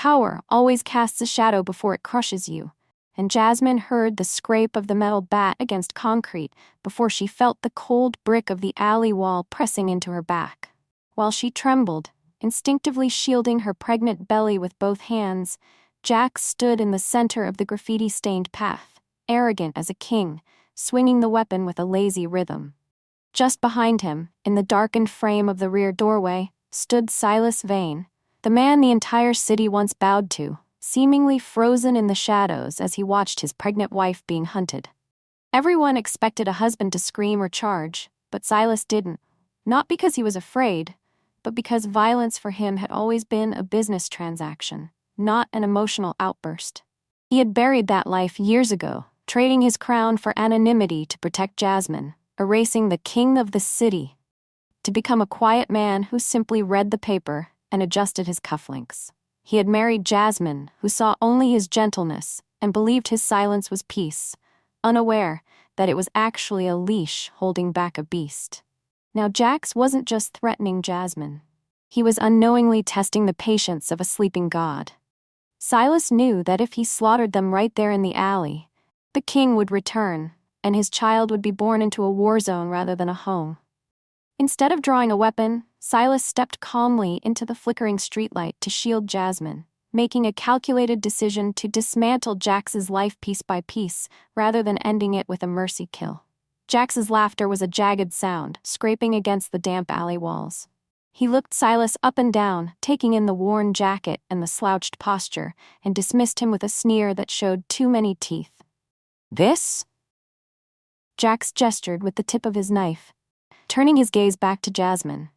Power always casts a shadow before it crushes you, and Jasmine heard the scrape of the metal bat against concrete before she felt the cold brick of the alley wall pressing into her back. While she trembled, instinctively shielding her pregnant belly with both hands, Jax stood in the center of the graffiti-stained path, arrogant as a king, swinging the weapon with a lazy rhythm. Just behind him, in the darkened frame of the rear doorway, stood Silas Vane, the man the entire city once bowed to, seemingly frozen in the shadows as he watched his pregnant wife being hunted. Everyone expected a husband to scream or charge, but Silas didn't. Not because he was afraid, but because violence for him had always been a business transaction, not an emotional outburst. He had buried that life years ago, trading his crown for anonymity to protect Jasmine, erasing the king of the city, to become a quiet man who simply read the paper and adjusted his cufflinks. He had married Jasmine, who saw only his gentleness and believed his silence was peace, unaware that it was actually a leash holding back a beast. Now Jax wasn't just threatening Jasmine. He was unknowingly testing the patience of a sleeping god. Silas knew that if he slaughtered them right there in the alley, the king would return, and his child would be born into a war zone rather than a home. Instead of drawing a weapon, Silas stepped calmly into the flickering streetlight to shield Jasmine, making a calculated decision to dismantle Jax's life piece by piece rather than ending it with a mercy kill. Jax's laughter was a jagged sound, scraping against the damp alley walls. He looked Silas up and down, taking in the worn jacket and the slouched posture, and dismissed him with a sneer that showed too many teeth. "This?" Jax gestured with the tip of his knife, turning his gaze back to Jasmine.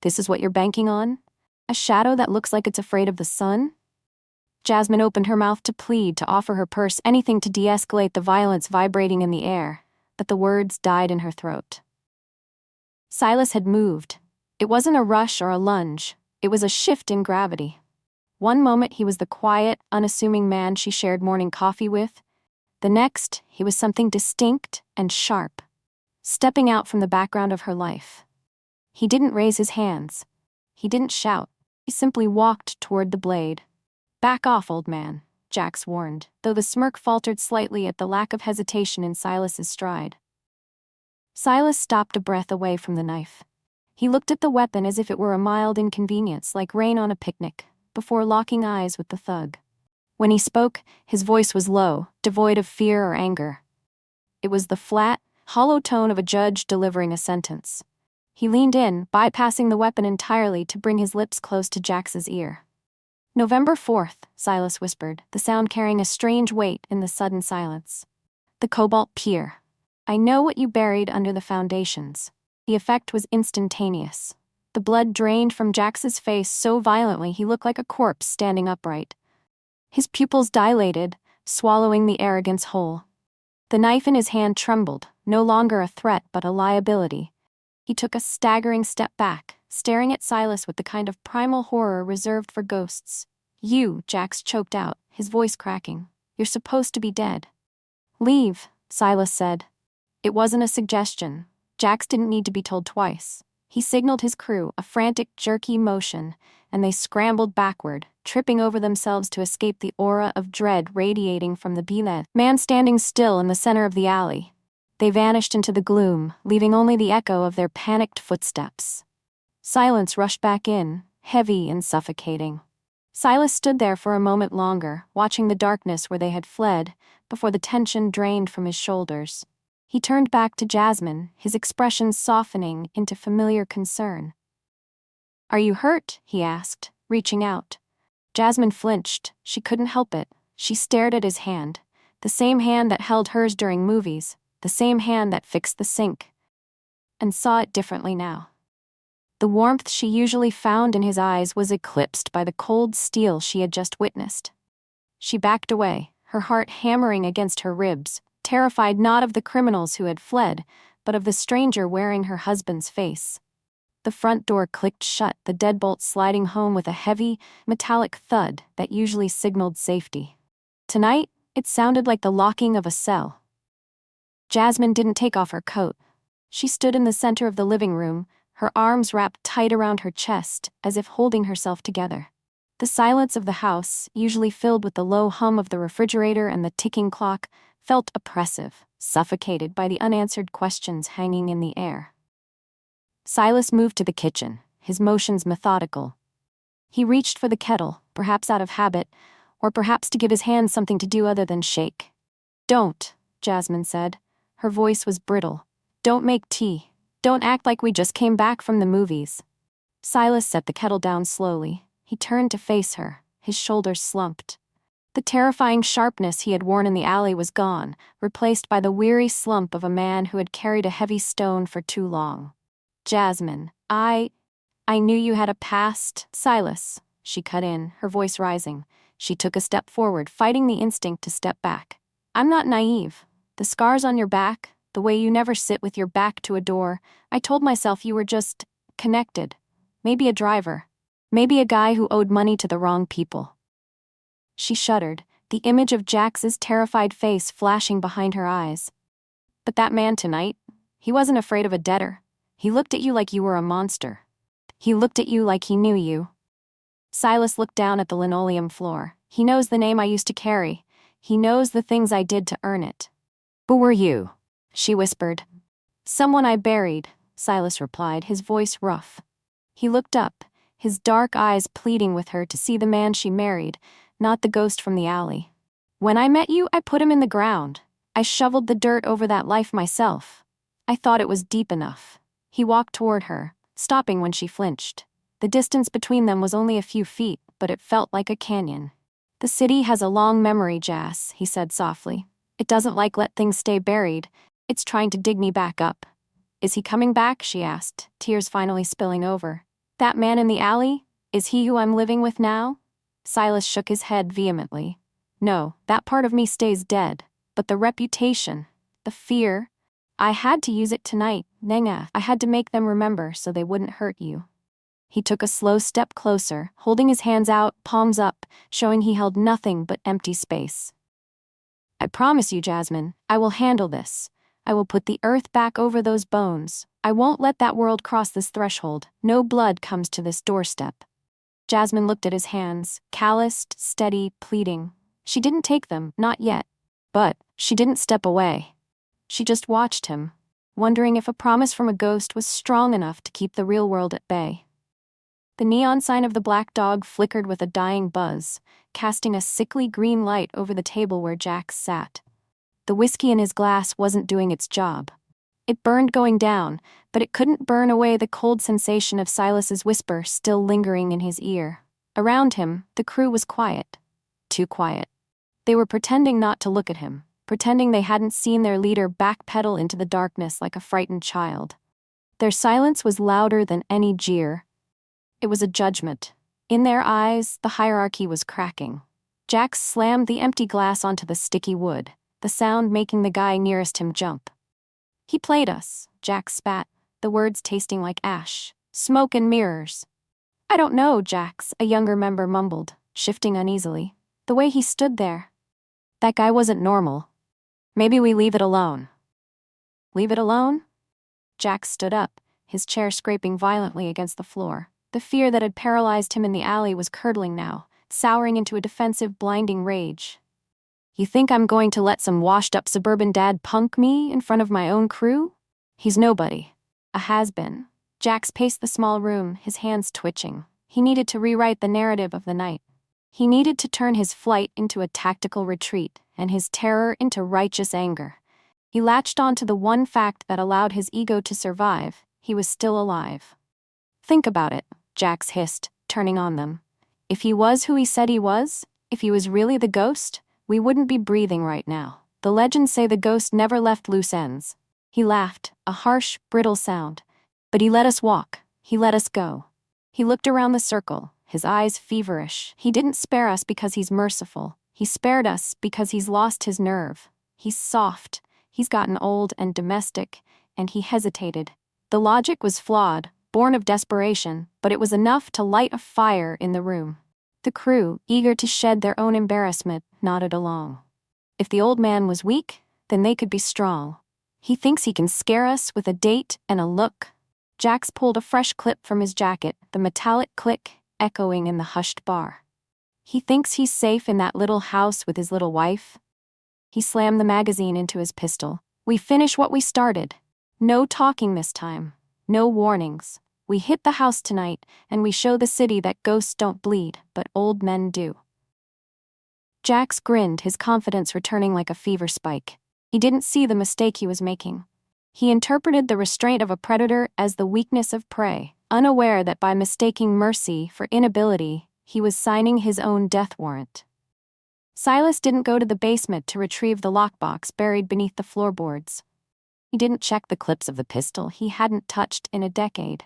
"This is what you're banking on? A shadow that looks like it's afraid of the sun?" Jasmine opened her mouth to plead, to offer her purse, anything to de-escalate the violence vibrating in the air, but the words died in her throat. Silas had moved. It wasn't a rush or a lunge, it was a shift in gravity. One moment he was the quiet, unassuming man she shared morning coffee with. The next, he was something distinct and sharp, stepping out from the background of her life. He didn't raise his hands. He didn't shout. He simply walked toward the blade. "Back off, old man," Jax warned, though the smirk faltered slightly at the lack of hesitation in Silas's stride. Silas stopped a breath away from the knife. He looked at the weapon as if it were a mild inconvenience, like rain on a picnic, before locking eyes with the thug. When he spoke, his voice was low, devoid of fear or anger. It was the flat, hollow tone of a judge delivering a sentence. He leaned in, bypassing the weapon entirely to bring his lips close to Jax's ear. "November 4th, Silas whispered, the sound carrying a strange weight in the sudden silence. "The Cobalt Pier. I know what you buried under the foundations." The effect was instantaneous. The blood drained from Jax's face so violently he looked like a corpse standing upright. His pupils dilated, swallowing the arrogance whole. The knife in his hand trembled, no longer a threat but a liability. He took a staggering step back, staring at Silas with the kind of primal horror reserved for ghosts. "You," Jax choked out, his voice cracking. "You're supposed to be dead." "Leave," Silas said. It wasn't a suggestion. Jax didn't need to be told twice. He signaled his crew, a frantic, jerky motion, and they scrambled backward, tripping over themselves to escape the aura of dread radiating from the BWAM man standing still in the center of the alley. They vanished into the gloom, leaving only the echo of their panicked footsteps. Silence rushed back in, heavy and suffocating. Silas stood there for a moment longer, watching the darkness where they had fled, before the tension drained from his shoulders. He turned back to Jasmine, his expression softening into familiar concern. "Are you hurt?" he asked, reaching out. Jasmine flinched. She couldn't help it. She stared at his hand, the same hand that held hers during movies, the same hand that fixed the sink, and saw it differently now. The warmth she usually found in his eyes was eclipsed by the cold steel she had just witnessed. She backed away, her heart hammering against her ribs, terrified not of the criminals who had fled, but of the stranger wearing her husband's face. The front door clicked shut, the deadbolt sliding home with a heavy, metallic thud that usually signaled safety. Tonight, it sounded like the locking of a cell. Jasmine didn't take off her coat. She stood in the center of the living room, her arms wrapped tight around her chest, as if holding herself together. The silence of the house, usually filled with the low hum of the refrigerator and the ticking clock, felt oppressive, suffocated by the unanswered questions hanging in the air. Silas moved to the kitchen, his motions methodical. He reached for the kettle, perhaps out of habit, or perhaps to give his hands something to do other than shake. "Don't," Jasmine said. Her voice was brittle. "Don't make tea. Don't act like we just came back from the movies." Silas set the kettle down slowly. He turned to face her, his shoulders slumped. The terrifying sharpness he had worn in the alley was gone, replaced by the weary slump of a man who had carried a heavy stone for too long. "Jasmine, I knew you had a past." "Silas," she cut in, her voice rising. She took a step forward, fighting the instinct to step back. "I'm not naive. The scars on your back, the way you never sit with your back to a door, I told myself you were just connected. Maybe a driver. Maybe a guy who owed money to the wrong people." She shuddered, the image of Jax's terrified face flashing behind her eyes. "But that man tonight, he wasn't afraid of a debtor. He looked at you like you were a monster. He looked at you like he knew you." Silas looked down at the linoleum floor. "He knows the name I used to carry. He knows the things I did to earn it." "Who were you?" she whispered. "Someone I buried," Silas replied, his voice rough. He looked up, his dark eyes pleading with her to see the man she married, not the ghost from the alley. "When I met you, I put him in the ground. I shoveled the dirt over that life myself. I thought it was deep enough." He walked toward her, stopping when she flinched. The distance between them was only a few feet, but it felt like a canyon. "The city has a long memory, Jas," he said softly. "It doesn't let things stay buried. It's trying to dig me back up." "Is he coming back?" she asked, tears finally spilling over. "That man in the alley? Is he who I'm living with now?" Silas shook his head vehemently. "No, that part of me stays dead. But the reputation, the fear, I had to use it tonight, Nenga. I had to make them remember so they wouldn't hurt you." He took a slow step closer, holding his hands out, palms up, showing he held nothing but empty space. "I promise you, Jasmine, I will handle this. I will put the earth back over those bones. I won't let that world cross this threshold. No blood comes to this doorstep." Jasmine looked at his hands, calloused, steady, pleading. She didn't take them, not yet. But she didn't step away. She just watched him, wondering if a promise from a ghost was strong enough to keep the real world at bay. The neon sign of the black dog flickered with a dying buzz, casting a sickly green light over the table where Jax sat. The whiskey in his glass wasn't doing its job. It burned going down, but it couldn't burn away the cold sensation of Silas's whisper still lingering in his ear. Around him, the crew was quiet. Too quiet. They were pretending not to look at him, pretending they hadn't seen their leader backpedal into the darkness like a frightened child. Their silence was louder than any jeer. It was a judgment. In their eyes, the hierarchy was cracking. Jax slammed the empty glass onto the sticky wood, the sound making the guy nearest him jump. "He played us," Jax spat, the words tasting like ash, smoke and mirrors. "I don't know, Jax," a younger member mumbled, shifting uneasily. "The way he stood there. That guy wasn't normal. Maybe we leave it alone." "Leave it alone?" Jax stood up, his chair scraping violently against the floor. The fear that had paralyzed him in the alley was curdling now, souring into a defensive, blinding rage. "You think I'm going to let some washed-up suburban dad punk me in front of my own crew? He's nobody. A has-been." Jax paced the small room, his hands twitching. He needed to rewrite the narrative of the night. He needed to turn his flight into a tactical retreat, and his terror into righteous anger. He latched onto the one fact that allowed his ego to survive: he was still alive. "Think about it," Jax hissed, turning on them. "If he was who he said he was, if he was really the ghost, we wouldn't be breathing right now. The legends say the ghost never left loose ends." He laughed, a harsh, brittle sound. "But he let us walk. He let us go." He looked around the circle, his eyes feverish. "He didn't spare us because he's merciful. He spared us because he's lost his nerve. He's soft. He's gotten old and domestic." And he hesitated. The logic was flawed, born of desperation, but it was enough to light a fire in the room. The crew, eager to shed their own embarrassment, nodded along. If the old man was weak, then they could be strong. "He thinks he can scare us with a date and a look." Jax pulled a fresh clip from his jacket, the metallic click echoing in the hushed bar. He thinks he's safe in that little house with his little wife. He slammed the magazine into his pistol. We finish what we started. No talking this time. No warnings. We hit the house tonight, and we show the city that ghosts don't bleed, but old men do. Jax grinned, his confidence returning like a fever spike. He didn't see the mistake he was making. He interpreted the restraint of a predator as the weakness of prey, unaware that by mistaking mercy for inability, he was signing his own death warrant. Silas didn't go to the basement to retrieve the lockbox buried beneath the floorboards. He didn't check the clips of the pistol he hadn't touched in a decade.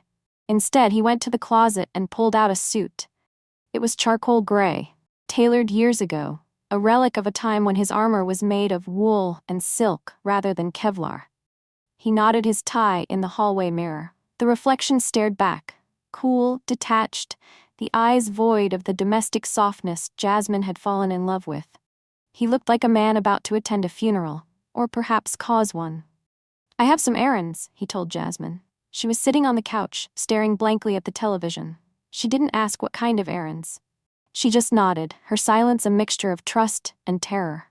Instead, he went to the closet and pulled out a suit. It was charcoal gray, tailored years ago, a relic of a time when his armor was made of wool and silk rather than Kevlar. He knotted his tie in the hallway mirror. The reflection stared back, cool, detached, the eyes void of the domestic softness Jasmine had fallen in love with. He looked like a man about to attend a funeral, or perhaps cause one. "I have some errands," he told Jasmine. She was sitting on the couch, staring blankly at the television. She didn't ask what kind of errands. She just nodded, her silence a mixture of trust and terror.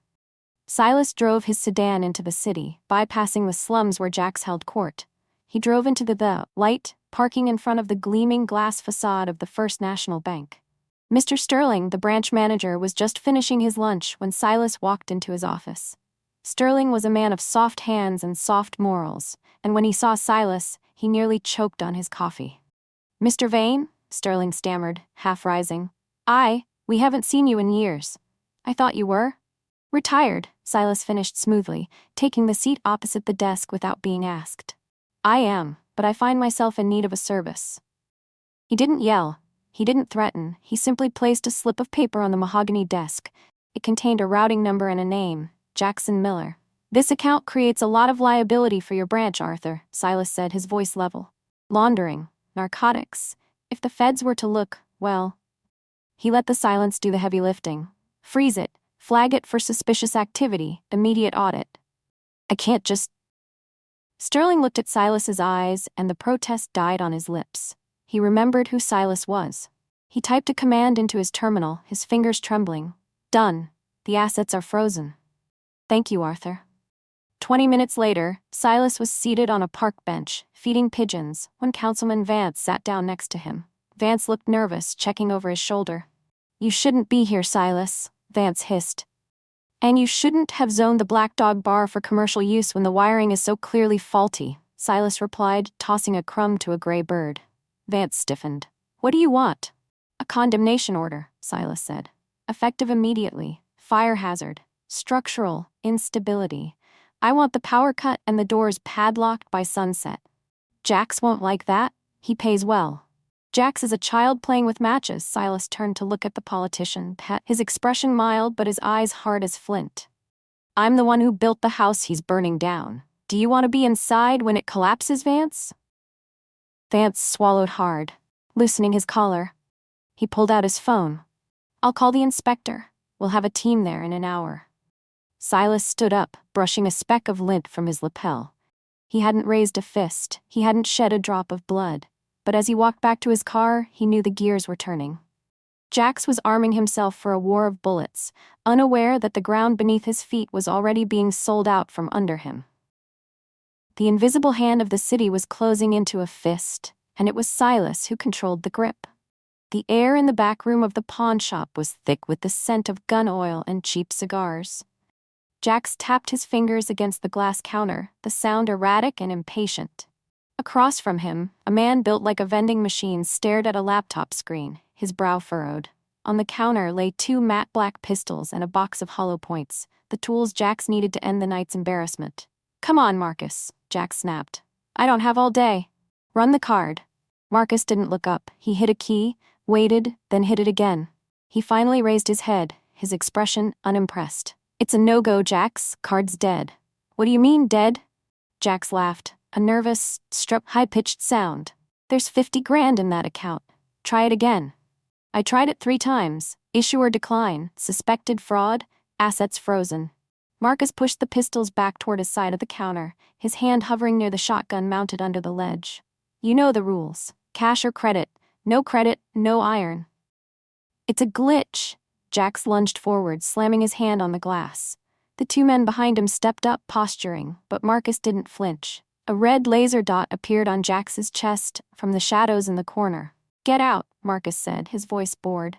Silas drove his sedan into the city, bypassing the slums where Jax held court. He drove into the light, parking in front of the gleaming glass facade of the First National Bank. Mr. Sterling, the branch manager, was just finishing his lunch when Silas walked into his office. Sterling was a man of soft hands and soft morals, and when he saw Silas, he nearly choked on his coffee. "Mr. Vane?" Sterling stammered, half rising. We haven't seen you in years. I thought you were." "Retired," Silas finished smoothly, taking the seat opposite the desk without being asked. "I am, but I find myself in need of a service." He didn't yell. He didn't threaten. He simply placed a slip of paper on the mahogany desk. It contained a routing number and a name, Jackson Miller. "This account creates a lot of liability for your branch, Arthur," Silas said, his voice level. "Laundering, narcotics. If the feds were to look, well..." He let the silence do the heavy lifting. "Freeze it, flag it for suspicious activity, immediate audit. I can't just..." Sterling looked at Silas's eyes, and the protest died on his lips. He remembered who Silas was. He typed a command into his terminal, his fingers trembling. "Done. The assets are frozen." "Thank you, Arthur." 20 minutes later, Silas was seated on a park bench, feeding pigeons, when Councilman Vance sat down next to him. Vance looked nervous, checking over his shoulder. "You shouldn't be here, Silas," Vance hissed. "And you shouldn't have zoned the Black Dog Bar for commercial use when the wiring is so clearly faulty," Silas replied, tossing a crumb to a gray bird. Vance stiffened. "What do you want?" "A condemnation order," Silas said. "Effective immediately. Fire hazard. Structural instability. I want the power cut and the doors padlocked by sunset." "Jax won't like that. He pays well." "Jax is a child playing with matches." Silas turned to look at the politician, his expression mild but his eyes hard as flint. "I'm the one who built the house he's burning down. Do you want to be inside when it collapses, Vance?" Vance swallowed hard, loosening his collar. He pulled out his phone. "I'll call the inspector. We'll have a team there in an hour." Silas stood up, brushing a speck of lint from his lapel. He hadn't raised a fist, he hadn't shed a drop of blood. But as he walked back to his car, he knew the gears were turning. Jax was arming himself for a war of bullets, unaware that the ground beneath his feet was already being sold out from under him. The invisible hand of the city was closing into a fist, and it was Silas who controlled the grip. The air in the back room of the pawn shop was thick with the scent of gun oil and cheap cigars. Jax tapped his fingers against the glass counter, the sound erratic and impatient. Across from him, a man built like a vending machine stared at a laptop screen, his brow furrowed. On the counter lay 2 matte black pistols and a box of hollow points, the tools Jax needed to end the night's embarrassment. "Come on, Marcus," Jax snapped. "I don't have all day." "Run the card." Marcus didn't look up. He hit a key, waited, then hit it again. He finally raised his head, his expression unimpressed. "It's a no-go, Jax. Card's dead." "What do you mean, dead?" Jax laughed, a nervous, high-pitched sound. "There's 50 grand in that account. Try it again." "I tried it 3 times. Issuer decline, suspected fraud, assets frozen." Marcus pushed the pistols back toward his side of the counter, his hand hovering near the shotgun mounted under the ledge. "You know the rules. Cash or credit. No credit, no iron." "It's a glitch." Jax lunged forward, slamming his hand on the glass. The two men behind him stepped up, posturing, but Marcus didn't flinch. A red laser dot appeared on Jax's chest from the shadows in the corner. "Get out," Marcus said, his voice bored.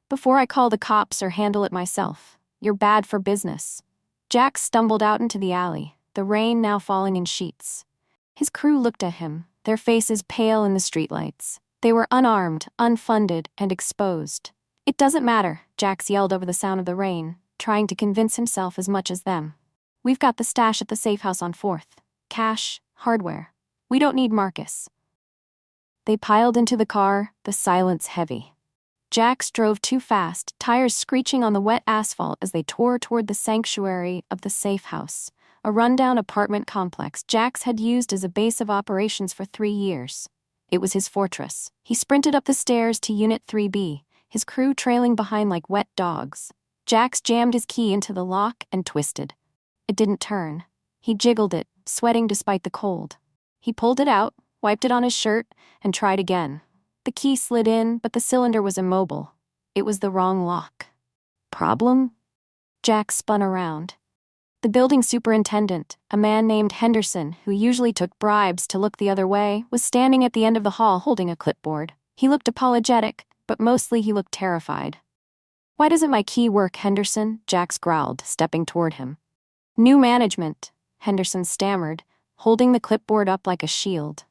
"Before I call the cops or handle it myself. You're bad for business." Jax stumbled out into the alley, the rain now falling in sheets. His crew looked at him, their faces pale in the streetlights. They were unarmed, unfunded, and exposed. "It doesn't matter," Jax yelled over the sound of the rain, trying to convince himself as much as them. "We've got the stash at the safe house on 4th. Cash, hardware. We don't need Marcus." They piled into the car, the silence heavy. Jax drove too fast, tires screeching on the wet asphalt as they tore toward the sanctuary of the safe house, a rundown apartment complex Jax had used as a base of operations for 3 years. It was his fortress. He sprinted up the stairs to Unit 3B, his crew trailing behind like wet dogs. Jax jammed his key into the lock and twisted. It didn't turn. He jiggled it, sweating despite the cold. He pulled it out, wiped it on his shirt, and tried again. The key slid in, but the cylinder was immobile. It was the wrong lock. Problem? Jax spun around. The building superintendent, a man named Henderson, who usually took bribes to look the other way, was standing at the end of the hall holding a clipboard. He looked apologetic, but mostly he looked terrified. "Why doesn't my key work, Henderson?" Jax growled, stepping toward him. "New management," Henderson stammered, holding the clipboard up like a shield.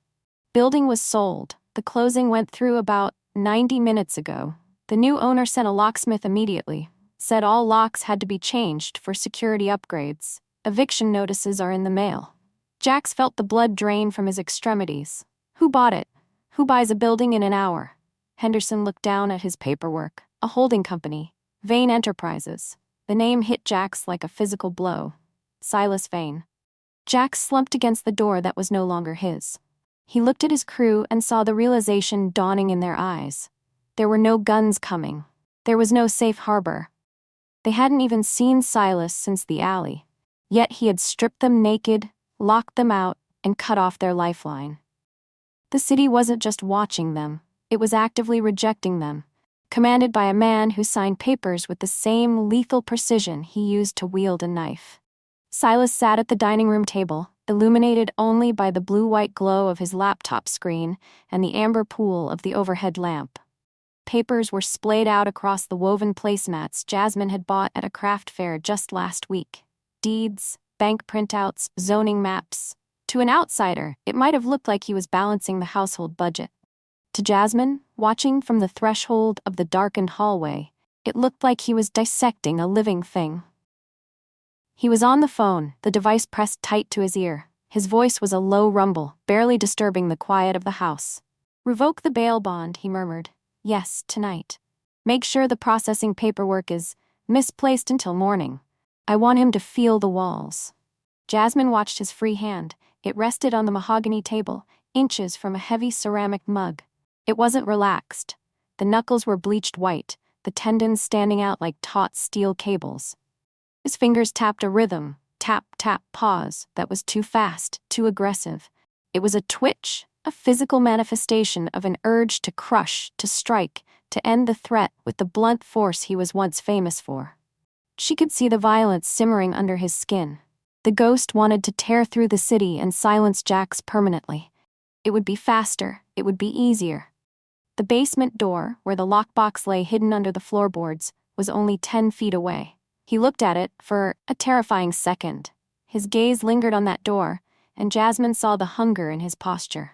"Building was sold. The closing went through about 90 minutes ago. The new owner sent a locksmith immediately. Said all locks had to be changed for security upgrades. Eviction notices are in the mail." Jax felt the blood drain from his extremities. Who bought it? Who buys a building in an hour? Henderson looked down at his paperwork. A holding company. Vane Enterprises. The name hit Jax like a physical blow. Silas Vane. Jax slumped against the door that was no longer his. He looked at his crew and saw the realization dawning in their eyes. There were no guns coming. There was no safe harbor. They hadn't even seen Silas since the alley. Yet he had stripped them naked, locked them out, and cut off their lifeline. The city wasn't just watching them, it was actively rejecting them, commanded by a man who signed papers with the same lethal precision he used to wield a knife. Silas sat at the dining room table, illuminated only by the blue-white glow of his laptop screen and the amber pool of the overhead lamp. Papers were splayed out across the woven placemats Jasmine had bought at a craft fair just last week. Deeds, bank printouts, zoning maps. To an outsider, it might have looked like he was balancing the household budget. To Jasmine, watching from the threshold of the darkened hallway, it looked like he was dissecting a living thing. He was on the phone, the device pressed tight to his ear. His voice was a low rumble, barely disturbing the quiet of the house. "Revoke the bail bond," he murmured. "Yes, tonight. Make sure the processing paperwork is misplaced until morning. I want him to feel the walls." Jasmine watched his free hand. It rested on the mahogany table, inches from a heavy ceramic mug. It wasn't relaxed. The knuckles were bleached white, the tendons standing out like taut steel cables. His fingers tapped a rhythm, tap, tap, pause, that was too fast, too aggressive. It was a twitch, a physical manifestation of an urge to crush, to strike, to end the threat with the blunt force he was once famous for. She could see the violence simmering under his skin. The ghost wanted to tear through the city and silence Jax permanently. It would be faster, it would be easier. The basement door, where the lockbox lay hidden under the floorboards, was only 10 feet away. He looked at it for a terrifying second. His gaze lingered on that door, and Jasmine saw the hunger in his posture.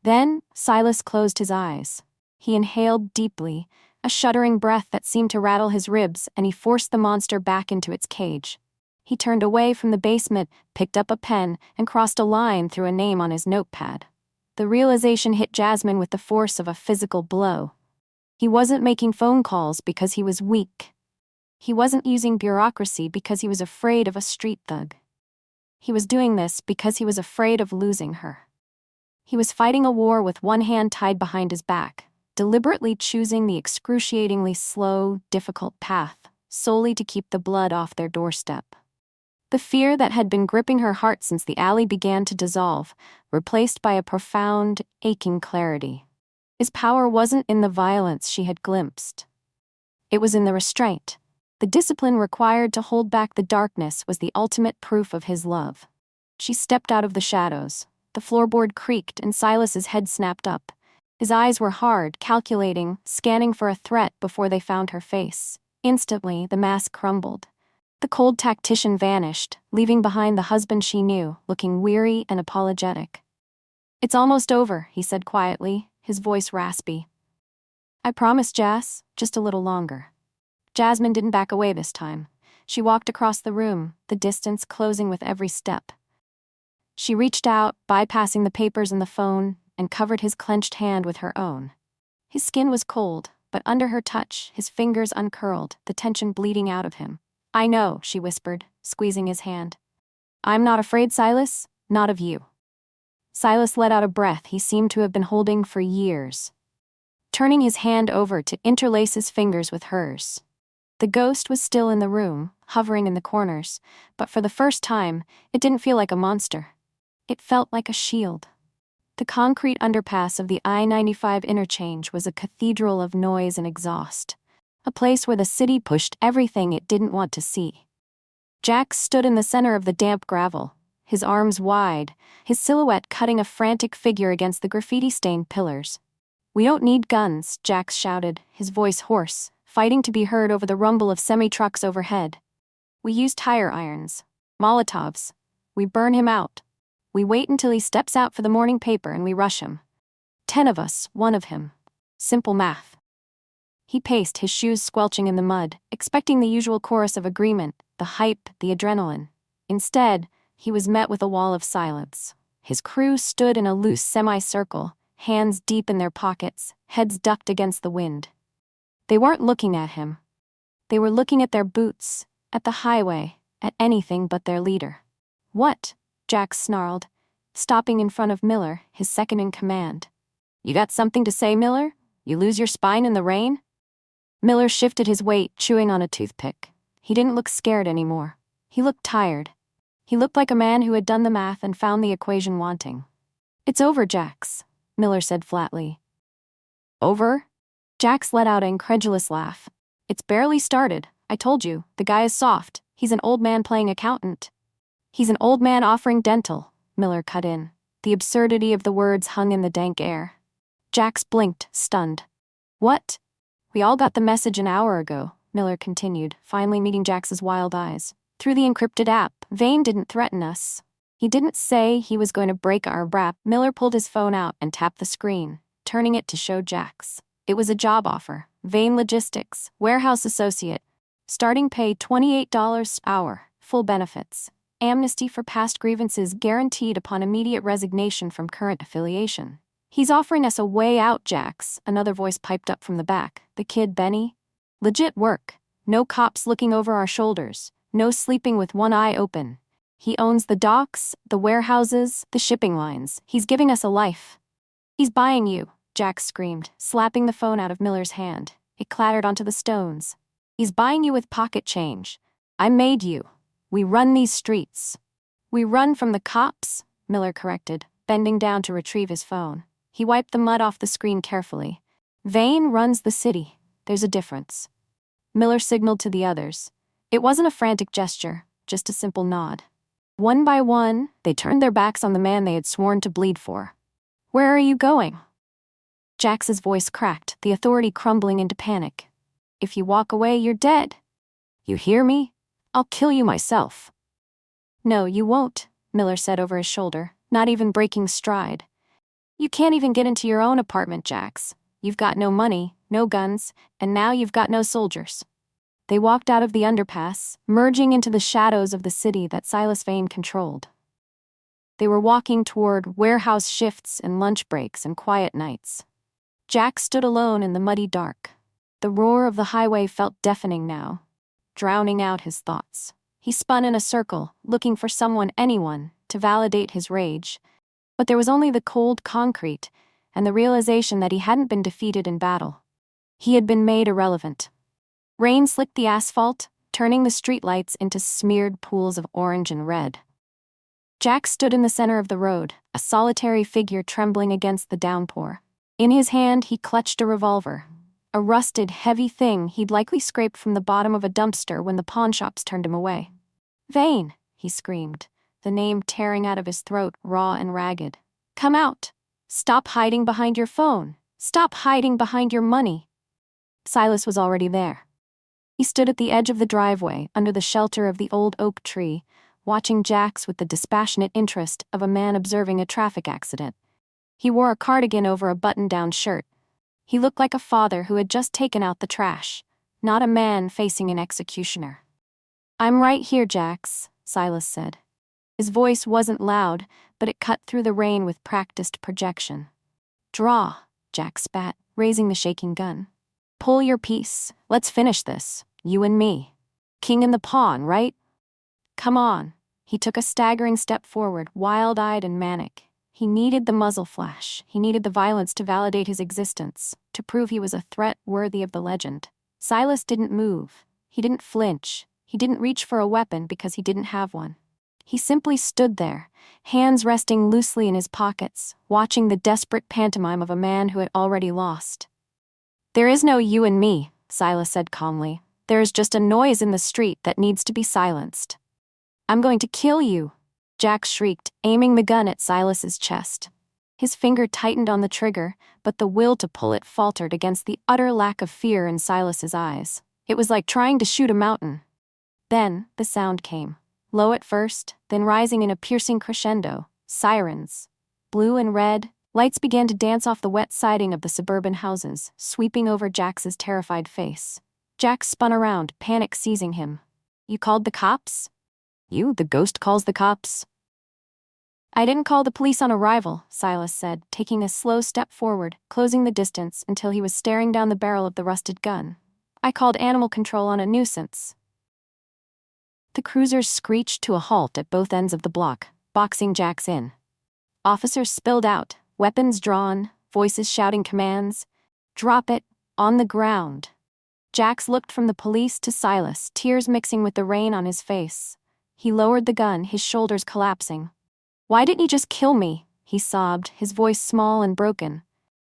Then, Silas closed his eyes. He inhaled deeply, a shuddering breath that seemed to rattle his ribs, and he forced the monster back into its cage. He turned away from the basement, picked up a pen, and crossed a line through a name on his notepad. The realization hit Jasmine with the force of a physical blow. He wasn't making phone calls because he was weak. He wasn't using bureaucracy because he was afraid of a street thug. He was doing this because he was afraid of losing her. He was fighting a war with one hand tied behind his back, deliberately choosing the excruciatingly slow, difficult path, solely to keep the blood off their doorstep. The fear that had been gripping her heart since the alley began to dissolve, replaced by a profound, aching clarity. His power wasn't in the violence she had glimpsed. It was in the restraint. The discipline required to hold back the darkness was the ultimate proof of his love. She stepped out of the shadows. The floorboard creaked and Silas's head snapped up. His eyes were hard, calculating, scanning for a threat before they found her face. Instantly, the mask crumbled. The cold tactician vanished, leaving behind the husband she knew, looking weary and apologetic. "It's almost over," he said quietly, his voice raspy. "I promise, Jas, just a little longer." Jasmine didn't back away this time. She walked across the room, the distance closing with every step. She reached out, bypassing the papers and the phone, and covered his clenched hand with her own. His skin was cold, but under her touch, his fingers uncurled, the tension bleeding out of him. "I know," she whispered, squeezing his hand. "I'm not afraid, Silas, not of you." Silas let out a breath he seemed to have been holding for years, turning his hand over to interlace his fingers with hers. The ghost was still in the room, hovering in the corners, but for the first time, it didn't feel like a monster. It felt like a shield. The concrete underpass of the I-95 interchange was a cathedral of noise and exhaust, a place where the city pushed everything it didn't want to see. Jax stood in the center of the damp gravel, his arms wide, his silhouette cutting a frantic figure against the graffiti-stained pillars. "We don't need guns," Jax shouted, his voice hoarse, fighting to be heard over the rumble of semi-trucks overhead. "We use tire irons, Molotovs. We burn him out. We wait until he steps out for the morning paper and we rush him. 10 of us, 1 of him. Simple math." He paced, his shoes squelching in the mud, expecting the usual chorus of agreement, the hype, the adrenaline. Instead, he was met with a wall of silence. His crew stood in a loose semicircle, hands deep in their pockets, heads ducked against the wind. They weren't looking at him. They were looking at their boots, at the highway, at anything but their leader. "What?" Jax snarled, stopping in front of Miller, his second in command. "You got something to say, Miller? You lose your spine in the rain?" Miller shifted his weight, chewing on a toothpick. He didn't look scared anymore. He looked tired. He looked like a man who had done the math and found the equation wanting. "It's over, Jax," Miller said flatly. "Over?" Jax let out an incredulous laugh. "It's barely started. I told you, the guy is soft. He's an old man playing accountant." "He's an old man offering dental," Miller cut in. The absurdity of the words hung in the dank air. Jax blinked, stunned. "What?" "We all got the message an hour ago," Miller continued, finally meeting Jax's wild eyes. "Through the encrypted app. Vane didn't threaten us. He didn't say he was going to break our rap." Miller pulled his phone out and tapped the screen, turning it to show Jax. It was a job offer. Vane Logistics, warehouse associate. Starting pay $28 an hour, full benefits. Amnesty for past grievances guaranteed upon immediate resignation from current affiliation. "He's offering us a way out, Jax," another voice piped up from the back. "The kid, Benny. Legit work. No cops looking over our shoulders. No sleeping with one eye open. He owns the docks, the warehouses, the shipping lines. He's giving us a life." "He's buying you," Jax screamed, slapping the phone out of Miller's hand. It clattered onto the stones. "He's buying you with pocket change. I made you. We run these streets." "We run from the cops," Miller corrected, bending down to retrieve his phone. He wiped the mud off the screen carefully. "Vane runs the city. There's a difference." Miller signaled to the others. It wasn't a frantic gesture, just a simple nod. One by one, they turned their backs on the man they had sworn to bleed for. "Where are you going?" Jax's voice cracked, the authority crumbling into panic. "If you walk away, you're dead. You hear me? I'll kill you myself." "No, you won't," Miller said over his shoulder, not even breaking stride. "You can't even get into your own apartment, Jax. You've got no money, no guns, and now you've got no soldiers." They walked out of the underpass, merging into the shadows of the city that Silas Vane controlled. They were walking toward warehouse shifts and lunch breaks and quiet nights. Jax stood alone in the muddy dark. The roar of the highway felt deafening now, drowning out his thoughts. He spun in a circle, looking for someone, anyone, to validate his rage. But there was only the cold concrete and the realization that he hadn't been defeated in battle. He had been made irrelevant. Rain slicked the asphalt, turning the streetlights into smeared pools of orange and red. Jax stood in the center of the road, a solitary figure trembling against the downpour. In his hand, he clutched a revolver a rusted, heavy thing he'd likely scraped from the bottom of a dumpster when the pawnshops turned him away. "Vane!" he screamed, the name tearing out of his throat, raw and ragged. "Come out! Stop hiding behind your phone! Stop hiding behind your money!" Silas was already there. He stood at the edge of the driveway, under the shelter of the old oak tree, watching Jax with the dispassionate interest of a man observing a traffic accident. He wore a cardigan over a button-down shirt. He looked like a father who had just taken out the trash, not a man facing an executioner. "I'm right here, Jax," Silas said. His voice wasn't loud, but it cut through the rain with practiced projection. "Draw," Jax spat, raising the shaking gun. "Pull your piece. Let's finish this, you and me. King and the pawn, right? Come on." He took a staggering step forward, wild-eyed and manic. He needed the muzzle flash. He needed the violence to validate his existence, to prove he was a threat worthy of the legend. Silas didn't move. He didn't flinch. He didn't reach for a weapon because he didn't have one. He simply stood there, hands resting loosely in his pockets, watching the desperate pantomime of a man who had already lost. "There is no you and me," Silas said calmly. "There is just a noise in the street that needs to be silenced." "I'm going to kill you," Jax shrieked, aiming the gun at Silas's chest. His finger tightened on the trigger, but the will to pull it faltered against the utter lack of fear in Silas's eyes. It was like trying to shoot a mountain. Then, the sound came. Low at first, then rising in a piercing crescendo. Sirens. Blue and red, lights began to dance off the wet siding of the suburban houses, sweeping over Jax's terrified face. Jax spun around, panic seizing him. "You called the cops?" "You, the ghost, calls the cops?" "I didn't call the police on arrival," Silas said, taking a slow step forward, closing the distance until he was staring down the barrel of the rusted gun. "I called animal control on a nuisance." The cruisers screeched to a halt at both ends of the block, boxing Jax in. Officers spilled out, weapons drawn, voices shouting commands. "Drop it, on the ground." Jax looked from the police to Silas, tears mixing with the rain on his face. He lowered the gun, his shoulders collapsing. "Why didn't you just kill me?" he sobbed, his voice small and broken.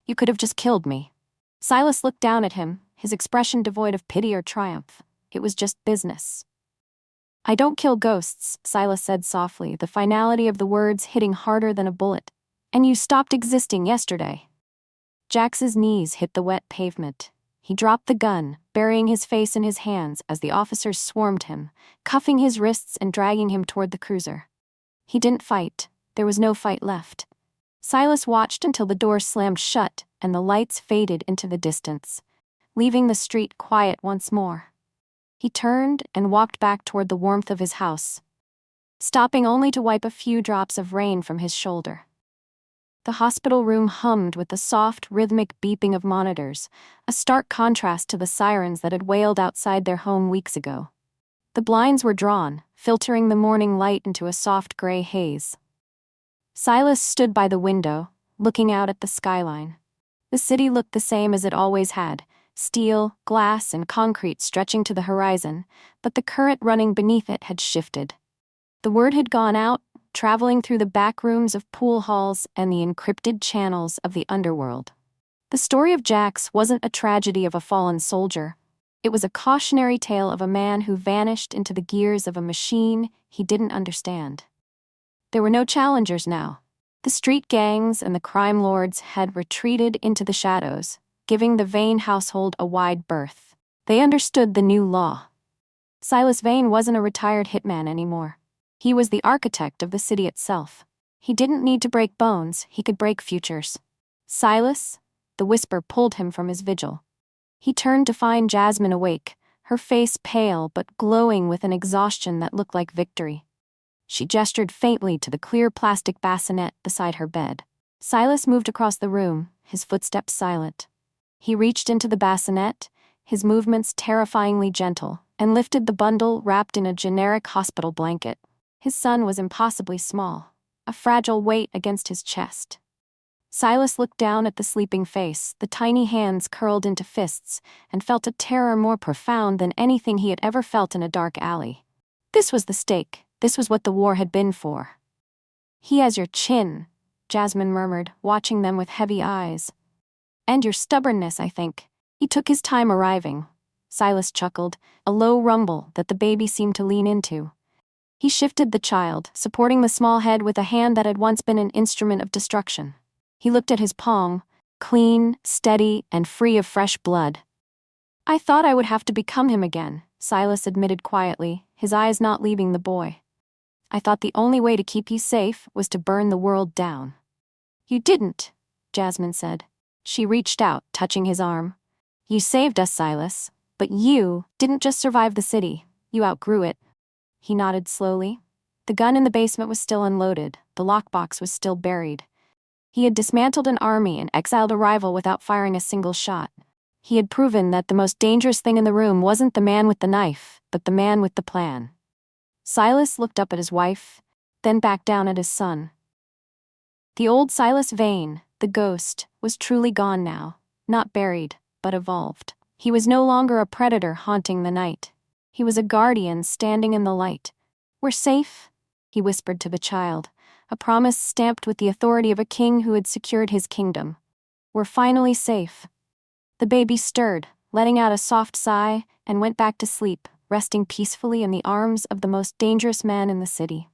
"You could have just killed me." Silas looked down at him, his expression devoid of pity or triumph. It was just business. "I don't kill ghosts," Silas said softly, the finality of the words hitting harder than a bullet. "And you stopped existing yesterday." Jax's knees hit the wet pavement. He dropped the gun, burying his face in his hands as the officers swarmed him, cuffing his wrists and dragging him toward the cruiser. He didn't fight. There was no fight left. Silas watched until the door slammed shut and the lights faded into the distance, leaving the street quiet once more. He turned and walked back toward the warmth of his house, stopping only to wipe a few drops of rain from his shoulder. The hospital room hummed with the soft, rhythmic beeping of monitors, a stark contrast to the sirens that had wailed outside their home weeks ago. The blinds were drawn, filtering the morning light into a soft gray haze. Silas stood by the window, looking out at the skyline. The city looked the same as it always had, steel, glass, and concrete stretching to the horizon, but the current running beneath it had shifted. The word had gone out, traveling through the back rooms of pool halls and the encrypted channels of the underworld. The story of Jax wasn't a tragedy of a fallen soldier. It was a cautionary tale of a man who vanished into the gears of a machine he didn't understand. There were no challengers now. The street gangs and the crime lords had retreated into the shadows, giving the Vane household a wide berth. They understood the new law. Silas Vane wasn't a retired hitman anymore. He was the architect of the city itself. He didn't need to break bones, he could break futures. "Silas?" The whisper pulled him from his vigil. He turned to find Jasmine awake, her face pale but glowing with an exhaustion that looked like victory. She gestured faintly to the clear plastic bassinet beside her bed. Silas moved across the room, his footsteps silent. He reached into the bassinet, his movements terrifyingly gentle, and lifted the bundle wrapped in a generic hospital blanket. His son was impossibly small, a fragile weight against his chest. Silas looked down at the sleeping face, the tiny hands curled into fists, and felt a terror more profound than anything he had ever felt in a dark alley. This was the stake. This was what the war had been for. "He has your chin," Jasmine murmured, watching them with heavy eyes. "And your stubbornness, I think." He took his time arriving. Silas chuckled, a low rumble that the baby seemed to lean into. He shifted the child, supporting the small head with a hand that had once been an instrument of destruction. He looked at his palm, clean, steady, and free of fresh blood. I thought I would have to become him again, Silas admitted quietly, his eyes not leaving the boy. I thought the only way to keep you safe was to burn the world down. You didn't, Jasmine said. She reached out, touching his arm. You saved us, Silas, but you didn't just survive the city, you outgrew it. He nodded slowly. The gun in the basement was still unloaded, the lockbox was still buried. He had dismantled an army and exiled a rival without firing a single shot. He had proven that the most dangerous thing in the room wasn't the man with the knife, but the man with the plan. Silas looked up at his wife, then back down at his son. The old Silas Vane, the ghost, was truly gone now, not buried, but evolved. He was no longer a predator haunting the night. He was a guardian standing in the light. We're safe, he whispered to the child, a promise stamped with the authority of a king who had secured his kingdom. We're finally safe. The baby stirred, letting out a soft sigh, and went back to sleep, resting peacefully in the arms of the most dangerous man in the city.